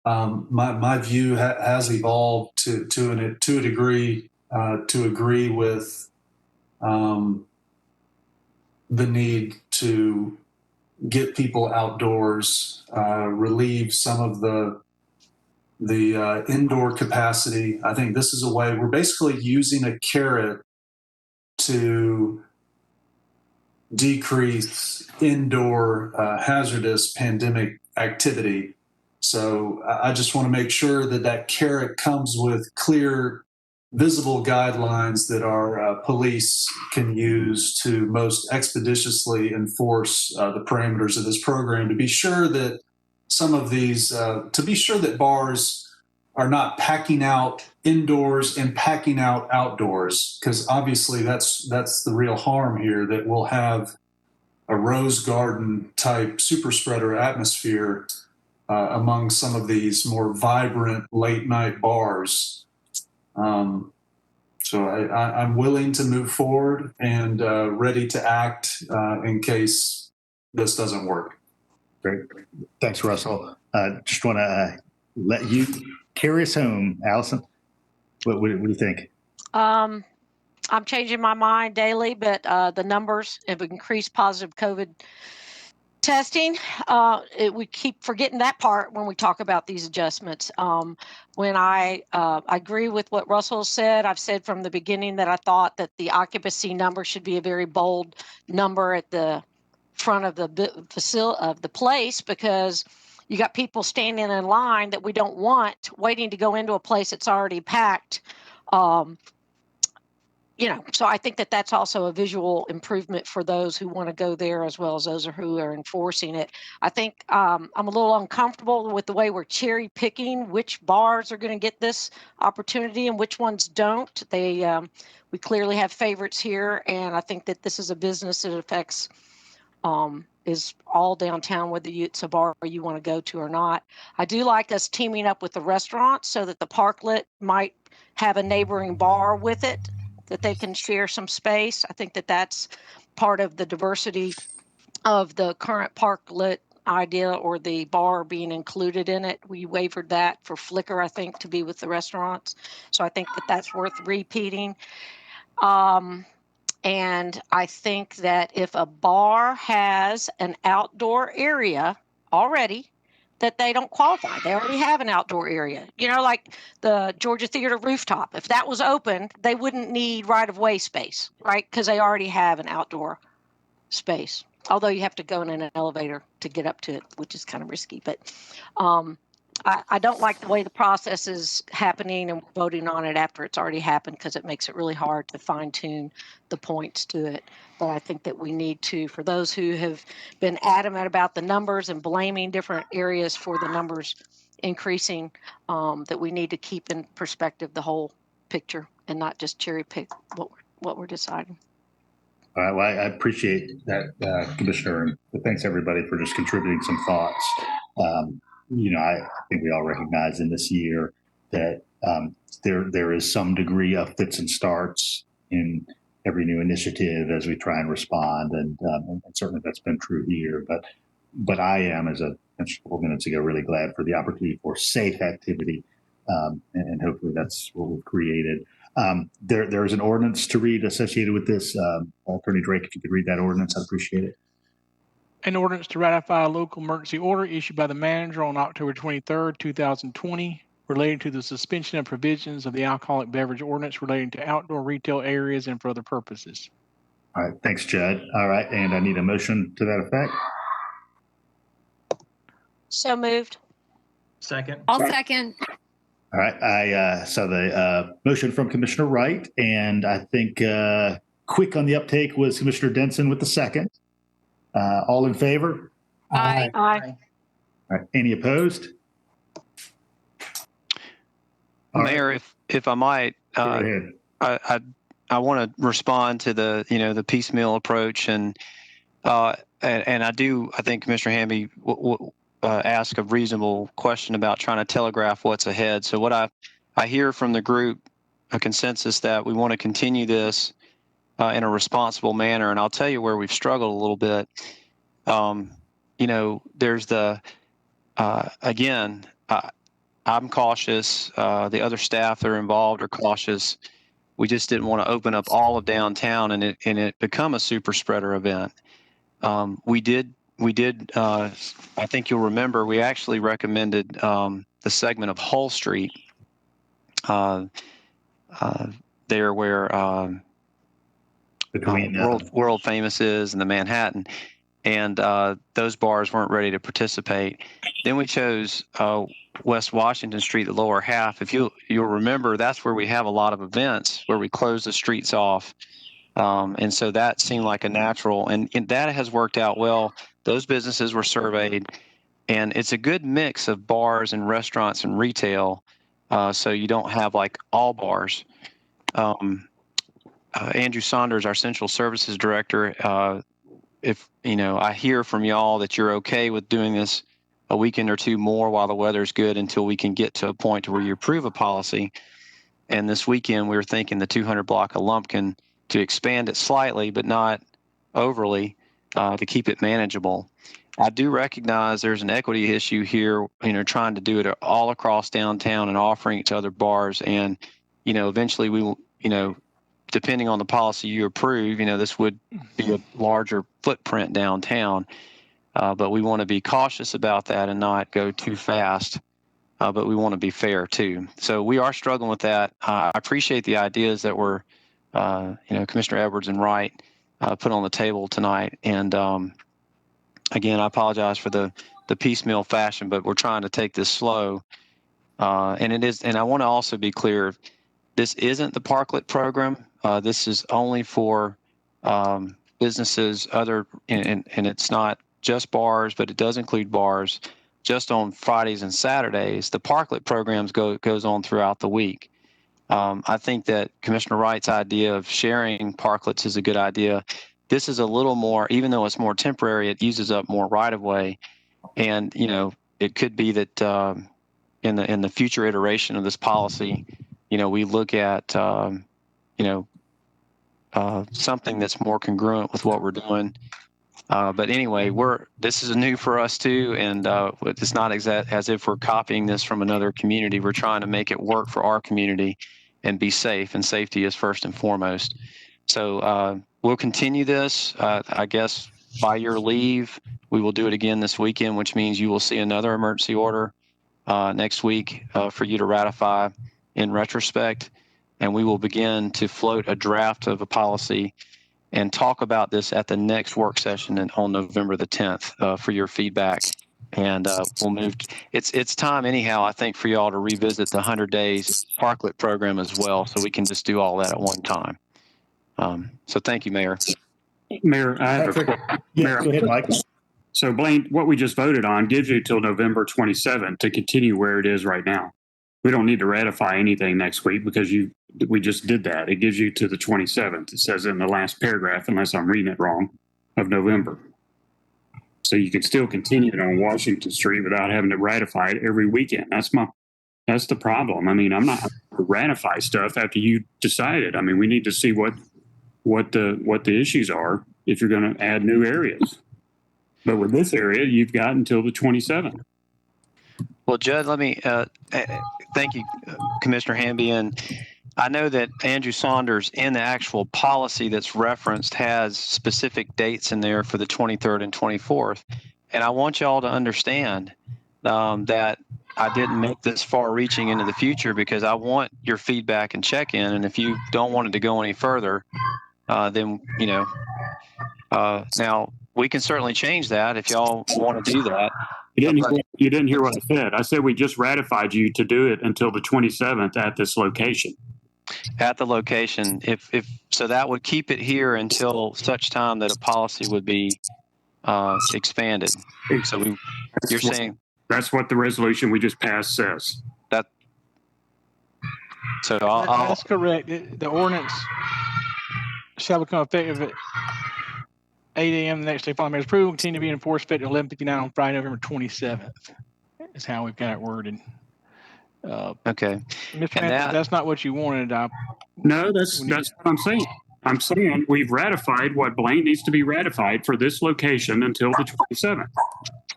my view has evolved to a degree to agree with the need to get people outdoors, relieve some of the indoor capacity. I think this is a way we're basically using a carrot to decrease indoor hazardous pandemic activity. So I just want to make sure that carrot comes with clear, visible guidelines that our police can use to most expeditiously enforce the parameters of this program, to be sure that some of these, to be sure that bars are not packing out indoors and packing out outdoors, because obviously that's the real harm here, that we'll have a rose garden type super spreader atmosphere among some of these more vibrant late night bars. So I'm willing to move forward and ready to act in case this doesn't work. Great. Thanks, Russell. Just want to let you carry us home, Allison. What do you think? I'm changing my mind daily, but the numbers have increased positive COVID testing. We keep forgetting that part when we talk about these adjustments. When I agree with what Russell said, I've said from the beginning that I thought that the occupancy number should be a very bold number at the front of the facility of the place, because you got people standing in line that we don't want, waiting to go into a place that's already packed. So I think that that's also a visual improvement for those who want to go there, as well as those who are enforcing it. I think I'm a little uncomfortable with the way we're cherry picking which bars are going to get this opportunity and which ones don't. We clearly have favorites here, and I think that this is a business that affects is all downtown, whether it's a bar you want to go to or not. I do like us teaming up with the restaurants so that the parklet might have a neighboring bar with it, that they can share some space. I think that that's part of the diversity of the current parklet idea, or the bar being included in it. We waived that for Flickr, I think, to be with the restaurants. So I think that that's worth repeating. And I think that if a bar has an outdoor area already, that they don't qualify. They already have an outdoor area. Like the Georgia Theater rooftop. If that was open, they wouldn't need right-of-way space, right? Because they already have an outdoor space. Although you have to go in an elevator to get up to it, which is kind of risky. But I don't like the way the process is happening and voting on it after it's already happened, because it makes it really hard to fine-tune the points to it. But I think that we need to, for those who have been adamant about the numbers and blaming different areas for the numbers increasing, that we need to keep in perspective the whole picture and not just cherry pick what we're deciding. All right. Well, I appreciate that, Commissioner, and thanks everybody for just contributing some thoughts. I think we all recognize in this year that there is some degree of fits and starts in every new initiative as we try and respond, and certainly that's been true here. But I am, as I mentioned a couple minutes ago, really glad for the opportunity for safe activity, and hopefully that's what we've created. There is an ordinance to read associated with this. Attorney Drake, if you could read that ordinance, I'd appreciate it. An ordinance to ratify a local emergency order issued by the manager on October 23rd, 2020, relating to the suspension of provisions of the alcoholic beverage ordinance relating to outdoor retail areas and for other purposes. All right. Thanks, Judd. All right. And I need a motion to that effect. So moved. Second. I'll second. All right. So the motion from Commissioner Wright, and I think quick on the uptake was Commissioner Denson with the second. All in favor? Aye. Aye. All right. Any opposed? All right. Mayor, if I might, Go ahead. I want to respond to the piecemeal approach, and I think Commissioner Hamby asked a reasonable question about trying to telegraph what's ahead. So what I hear from the group, a consensus that we want to continue this in a responsible manner, and I'll tell you where we've struggled a little bit. There's again, I'm cautious. The other staff that are involved are cautious. We just didn't want to open up all of downtown and it become a super spreader event. We did. I think you'll remember we actually recommended the segment of Hull Street there where Between world famous is and the Manhattan, and those bars weren't ready to participate. Then we chose West Washington Street, the lower half. If you'll remember, that's where we have a lot of events where we close the streets off. And so that seemed like a natural, and that has worked out well. Those businesses were surveyed, and it's a good mix of bars and restaurants and retail. So you don't have like all bars. Andrew Saunders, our Central Services Director, if I hear from y'all that you're okay with doing this a weekend or two more while the weather's good until we can get to a point to where you approve a policy. And this weekend we were thinking the 200 block of Lumpkin to expand it slightly, but not overly, to keep it manageable. I do recognize there's an equity issue here, trying to do it all across downtown and offering it to other bars. And, eventually we will, depending on the policy you approve, this would be a larger footprint downtown. But we want to be cautious about that and not go too fast. But we want to be fair too. So we are struggling with that. I appreciate the ideas that were, Commissioner Edwards and Wright put on the table tonight. And again, I apologize for the piecemeal fashion, but we're trying to take this slow. And it is. And I want to also be clear, this isn't the Parklet program. This is only for businesses and it's not just bars, but it does include bars. Just on Fridays and Saturdays, the Parklet programs goes on throughout the week. I think that Commissioner Wright's idea of sharing parklets is a good idea. This is a little more, even though it's more temporary, it uses up more right of way, and it could be that in the future iteration of this policy, we look at something that's more congruent with what we're doing. But anyway, this is new for us too, and it's not as if we're copying this from another community. We're trying to make it work for our community and be safe, and safety is first and foremost. So we'll continue this. I guess by your leave, we will do it again this weekend, which means you will see another emergency order next week for you to ratify in retrospect, and we will begin to float a draft of a policy and talk about this at the next work session on November the 10th for your feedback. And we'll move. It's time anyhow, I think, for y'all to revisit the 100 days Parklet program as well, so we can just do all that at one time. So thank you, Mayor. Mayor, I have Mayor, go ahead, Mike. So Blaine, what we just voted on gives you till November 27th to continue where it is right now. We don't need to ratify anything next week because we just did that. It gives you to the 27th. It says in the last paragraph, unless I'm reading it wrong, of November. So you can still continue it on Washington Street without having to ratify it every weekend. That's the problem. I mean, I'm not going to ratify stuff after you decided. I mean, we need to see what the issues are if you're going to add new areas. But with this area, you've got until the 27th. Well, Judd, let me thank you, Commissioner Hamby. And I know that Andrew Saunders in the actual policy that's referenced has specific dates in there for the 23rd and 24th. And I want y'all to understand that I didn't make this far reaching into the future because I want your feedback and check-in. And if you don't want it to go any further, then, now we can certainly change that if y'all want to do that. You didn't hear what I said. I said we just ratified you to do it until the 27th at this location. At the location, if so, that would keep it here until such time that a policy would be expanded. So you're saying That's what the resolution we just passed says. So I'll That's correct. The ordinance shall become effective at 8 a.m. the next day following mayor's approval, continue to be enforced effective 11:59 on Friday, November 27th. Is how we've got it worded. okay. Mr. And Mantz, if that's not what you wanted. No, that's what I'm saying. I'm saying we've ratified what Blaine needs to be ratified for this location until the 27th.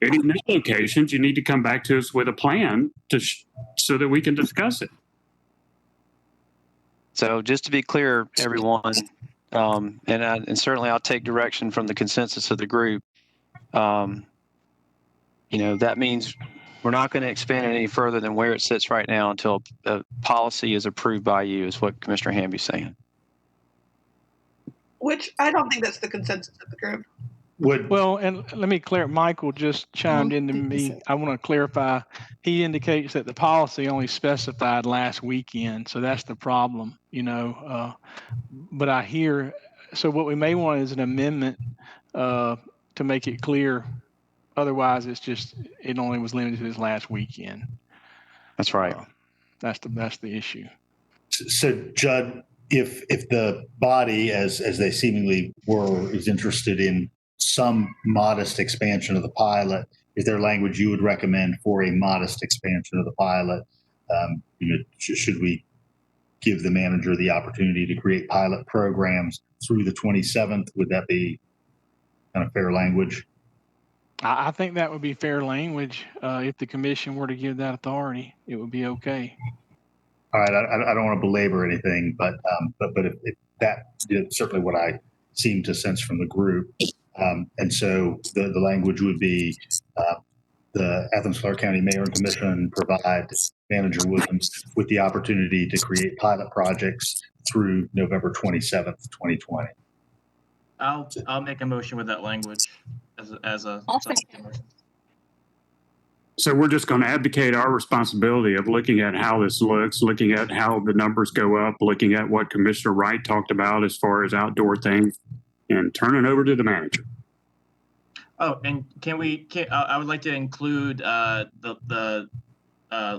Any new locations, you need to come back to us with a plan so that we can discuss it. So just to be clear, everyone, and certainly I'll take direction from the consensus of the group. That means we're not going to expand it any further than where it sits right now until a policy is approved by you, is what Commissioner Hamby's saying. Which I don't think that's the consensus of the group. Well, and let me clear. Michael just chimed into me. I want to clarify. He indicates that the policy only specified last weekend, so that's the problem, But I hear. So what we may want is an amendment to make it clear. Otherwise, it only was limited to this last weekend. That's right. That's the issue. So, Judd, if the body, as they seemingly were, is interested in some modest expansion of the pilot, is there language you would recommend for a modest expansion of the pilot? Should we give the manager the opportunity to create pilot programs through the 27th? Would that be kind of fair language? I think that would be fair language. If the commission were to give that authority, it would be okay. All right, I don't want to belabor anything, but if that is certainly what I seem to sense from the group. And so the language would be the Athens-Clarke County Mayor and Commission provide Manager Williams with the opportunity to create pilot projects through November 27th, 2020. I'll make a motion with that language as a motion. So we're just going to abdicate our responsibility of looking at how this looks, looking at how the numbers go up, looking at what Commissioner Wright talked about as far as outdoor things, and turn it over to the manager. Oh, and I would like to include the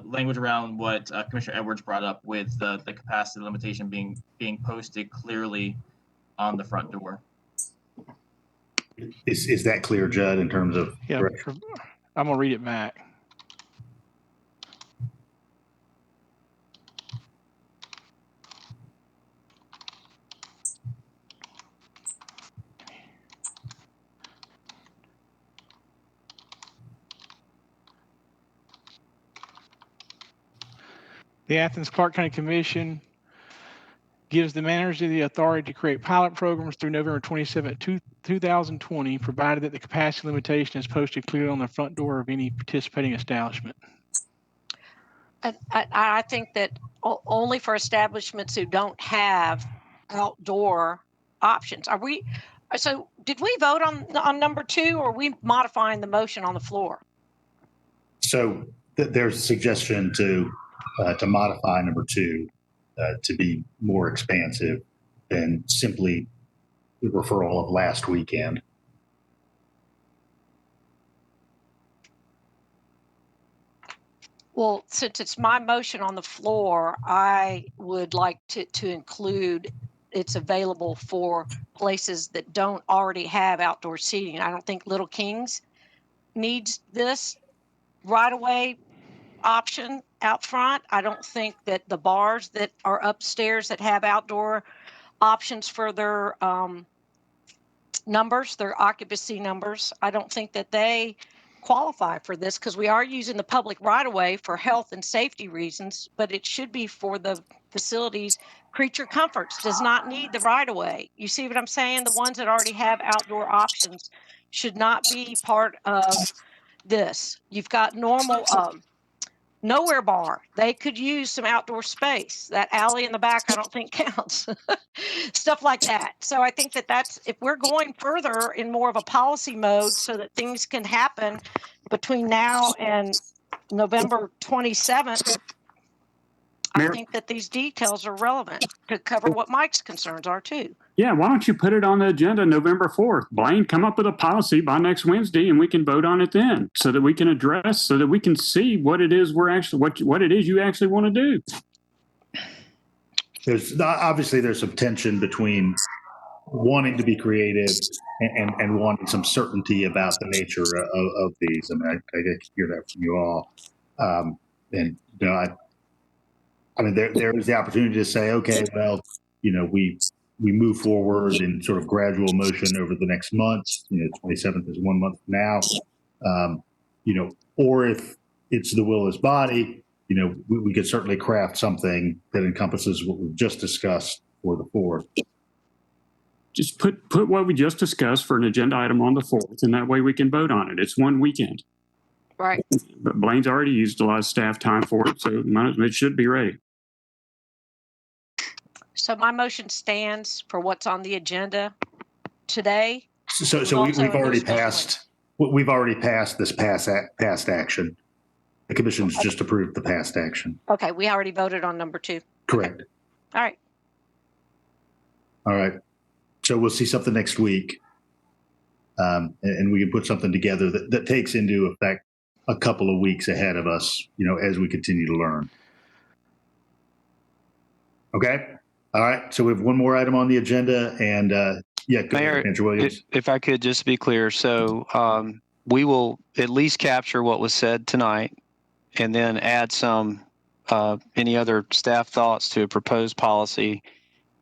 language around what Commissioner Edwards brought up with the capacity limitation being posted clearly on the front door. Is that clear, Judd, in terms of? Yeah, I'm gonna read it back. The Athens-Clarke County Commission gives the manager the authority to create pilot programs through November 27, 2020, provided that the capacity limitation is posted clearly on the front door of any participating establishment. I think that only for establishments who don't have outdoor options. So did we vote on number 2, or are we modifying the motion on the floor? So there's a suggestion to modify number 2 to be more expansive than simply the referral of last weekend. Well, since it's my motion on the floor, I would like to include it's available for places that don't already have outdoor seating. I don't think Little Kings needs this right away option out front. I don't think that the bars that are upstairs that have outdoor options for their numbers, their occupancy numbers, I don't think that they qualify for this, because we are using the public right of way for health and safety reasons, but it should be for the facilities. Creature Comforts does not need the right of way. You see what I'm saying? The ones that already have outdoor options should not be part of this. You've got normal Nowhere Bar. They could use some outdoor space. That alley in the back, I don't think counts. Stuff like that. So I think that's, if we're going further in more of a policy mode so that things can happen between now and November 27th, I Mayor- think that these details are relevant to cover what Mike's concerns are too. Yeah, why don't you put it on the agenda November 4th? Blaine, come up with a policy by next Wednesday and we can vote on it then so that we can address, so that we can see what it is we're actually, what it is you actually want to do. There's obviously there's some tension between wanting to be creative and wanting some certainty about the nature of these. I mean, I hear that from you all. And, you know, I mean, there is the opportunity to say, okay, well, you know, we move forward in sort of gradual motion over the next month. You know, 27th is 1 month from now. You know, or if it's the will of this body, you know, we could certainly craft something that encompasses what we've just discussed for the 4th. Just put what we just discussed for an agenda item on the 4th, and that way we can vote on it. It's one weekend. Right. But Blaine's already used a lot of staff time for it, so it should be ready. So my motion stands for what's on the agenda today. So we've Also, already no special passed. We've already passed this past action. The commission's just approved the past action. Okay, we already voted on number 2. Correct. All right. All right. So we'll see something next week. And we can put something together that takes into effect a couple of weeks ahead of us, you know, as we continue to learn. Okay. All right. So we have one more item on the agenda, and yeah, go Mayor, ahead, Andrew Williams. if I could just be clear, so we will at least capture what was said tonight, and then add some any other staff thoughts to a proposed policy,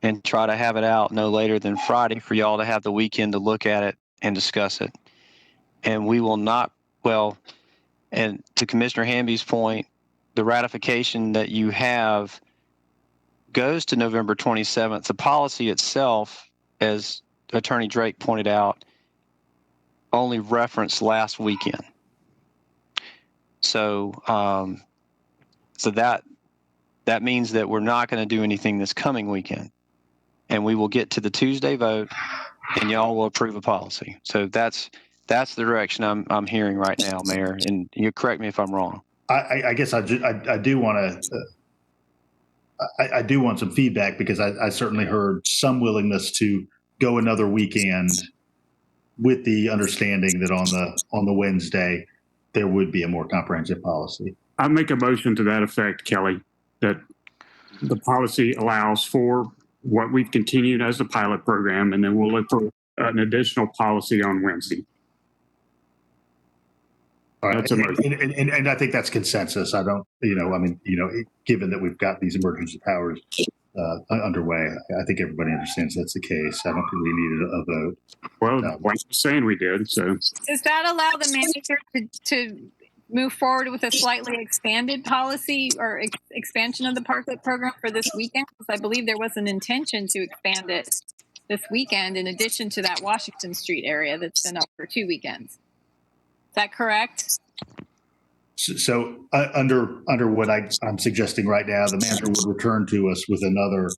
and try to have it out no later than Friday for y'all to have the weekend to look at it and discuss it. And we will not, well, and to Commissioner Hamby's point, the ratification that you have goes to November 27th. The policy itself, as Attorney Drake pointed out, only referenced last weekend. So, so that means that we're not going to do anything this coming weekend, and we will get to the Tuesday vote, and y'all will approve a policy. So that's the direction I'm hearing right now, Mayor. And you correct me if I'm wrong. I guess I do want to. I do want some feedback, because I certainly heard some willingness to go another weekend, with the understanding that on the Wednesday there would be a more comprehensive policy. I make a motion to that effect, Kelly, that the policy allows for what we've continued as a pilot program, and then we'll look for an additional policy on Wednesday. All right. That's a motion. And I think that's consensus. I don't, you know, I mean, you know, given that we've got these emergency powers underway, I think everybody understands that's the case. I don't think we needed a vote. Well, Blaine was saying we did, so. Does that allow the manager to move forward with a slightly expanded policy or expansion of the parklet program for this weekend? Because I believe there was an intention to expand it this weekend in addition to that Washington Street area that's been up for 2 weekends. Is that correct? So under what I'm suggesting right now, the manager would return to us with another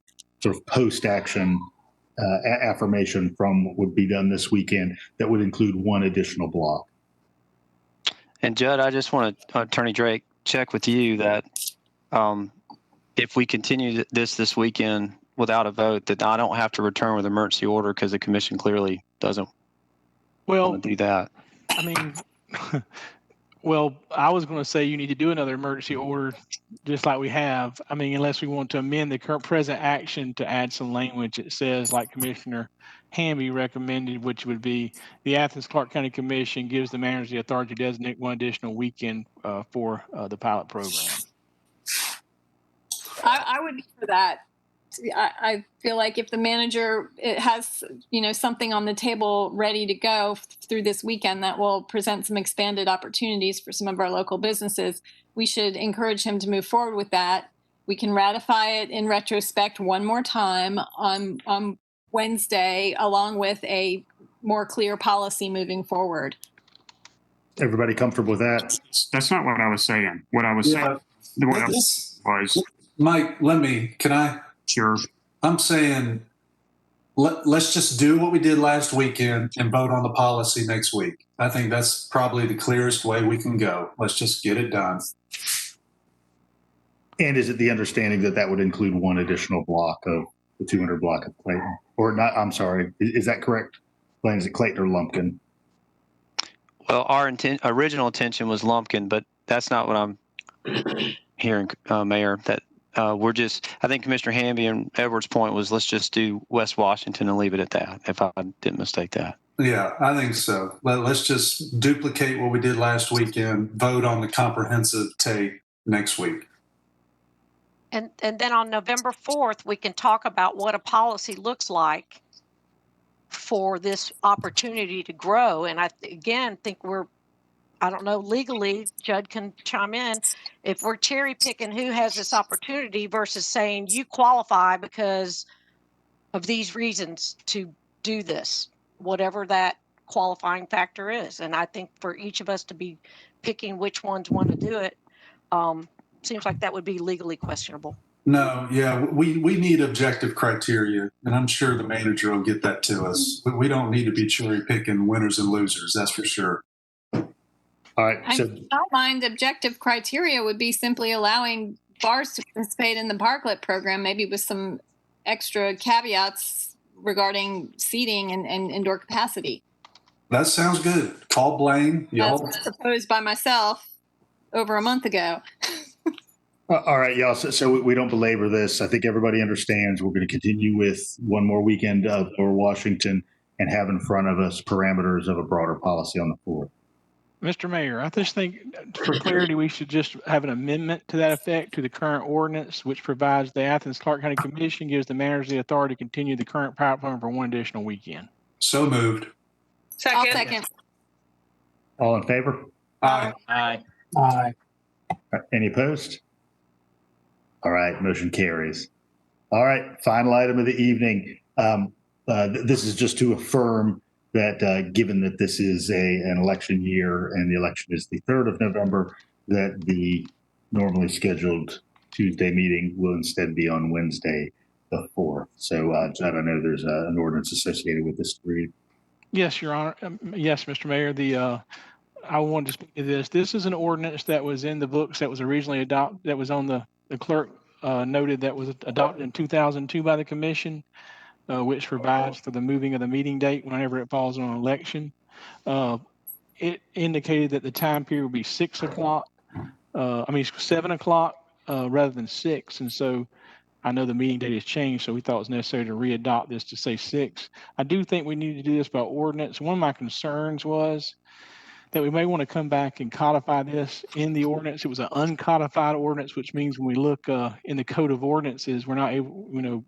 sort of post-action affirmation from what would be done this weekend that would include one additional block. And Judd, I just want to, Attorney Drake, check with you that if we continue this weekend without a vote, that I don't have to return with emergency order, because the commission clearly doesn't want to do that. I mean, well, I was going to say you need to do another emergency order just like we have. I mean, unless we want to amend the current present action to add some language that says, like Commissioner Hamby recommended, which would be the Athens-Clarke County Commission gives the manager the authority to designate one additional weekend for the pilot program. I would be for that. I feel like if the manager has, you know, something on the table ready to go through this weekend that will present some expanded opportunities for some of our local businesses, we should encourage him to move forward with that. We can ratify it in retrospect one more time on Wednesday, along with a more clear policy moving forward. Everybody comfortable with that? That's not what I was saying. What I was saying was, Mike, can I? Sure. I'm saying let's just do what we did last weekend and vote on the policy next week. I think that's probably the clearest way we can go. Let's just get it done. And is it the understanding that that would include one additional block of the 200 block of Clayton? Or not, I'm sorry, is that correct? Blaine, is it Clayton or Lumpkin? Well, our original intention was Lumpkin, but that's not what I'm hearing, Mayor. That we're just, I think Commissioner Hamby and Edwards' point was let's just do West Washington and leave it at that, if I didn't mistake that. Yeah, I think so. Let's just duplicate what we did last weekend, vote on the comprehensive take next week. And then on November 4th, we can talk about what a policy looks like for this opportunity to grow. And I, again, think I don't know, legally, Judd can chime in, if we're cherry picking who has this opportunity versus saying you qualify because of these reasons to do this, whatever that qualifying factor is. And I think for each of us to be picking which ones want to do it, seems like that would be legally questionable. No, yeah, we need objective criteria, and I'm sure the manager will get that to us. We don't need to be cherry picking winners and losers, that's for sure. All right. So In my mind, objective criteria would be simply allowing bars to participate in the parklet program, maybe with some extra caveats regarding seating and indoor capacity. That sounds good. Call Blaine. That's proposed by myself over a month ago. all right, y'all. So we don't belabor this. I think everybody understands we're going to continue with one more weekend of Lower Washington and have in front of us parameters of a broader policy on the floor. Mr. Mayor, I just think for clarity, we should just have an amendment to that effect to the current ordinance, which provides the Athens-Clarke County Commission gives the manager the authority to continue the current pilot program for one additional weekend. So moved. I'll second. All in favor? Aye. Aye. Aye. Any opposed? All right, motion carries. All right, final item of the evening. This is just to affirm that given that this is an election year and the election is the 3rd of November, that the normally scheduled Tuesday meeting will instead be on Wednesday, the 4th. So, Judd, I know there's an ordinance associated with this to read. Yes, Your Honor. Yes, Mr. Mayor. I wanted to speak to this. This is an ordinance that was in the books that was originally adopted, that was on the clerk noted that was adopted in 2002 by the commission, which provides for the moving of the meeting date whenever it falls on an election. It indicated that the time period would be 7 o'clock rather than 6. And so I know the meeting date has changed, so we thought it was necessary to re-adopt this to say 6. I do think we need to do this by ordinance. One of my concerns was that we may want to come back and codify this in the ordinance. It was an uncodified ordinance, which means when we look in the code of ordinances, we're not able,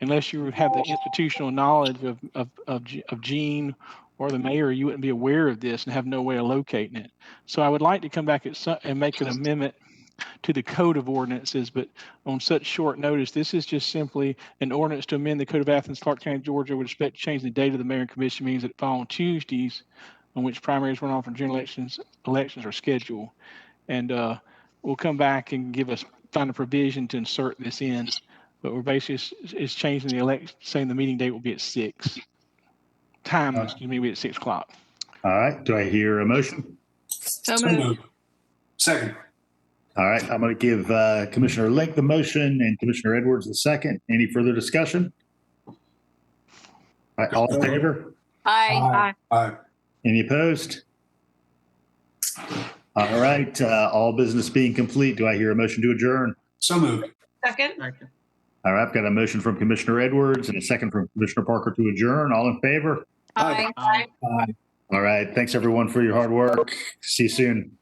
unless you have the institutional knowledge of Gene or the mayor, you wouldn't be aware of this and have no way of locating it. So I would like to come back and make an amendment to the code of ordinances, but on such short notice, this is just simply an ordinance to amend the code of Athens-Clarke County, Georgia, with respect to change the date of the mayor and commission meetings that fall on Tuesdays, on which primaries, runoff, and general elections are scheduled. And we'll come back and find a provision to insert this in. But we're basically it's changing the election, saying the meeting date will be at 6. Time, excuse me, will be at 6 o'clock. All right. Do I hear a motion? So moved. Second. All right. I'm going to give Commissioner Link the motion and Commissioner Edwards the second. Any further discussion? All right. All in favor? Aye. Aye. Any opposed? All right. All business being complete, do I hear a motion to adjourn? So moved. Second. All right. I've got a motion from Commissioner Edwards and a second from Commissioner Parker to adjourn. All in favor? Aye. Aye. All right. Thanks, everyone, for your hard work. See you soon.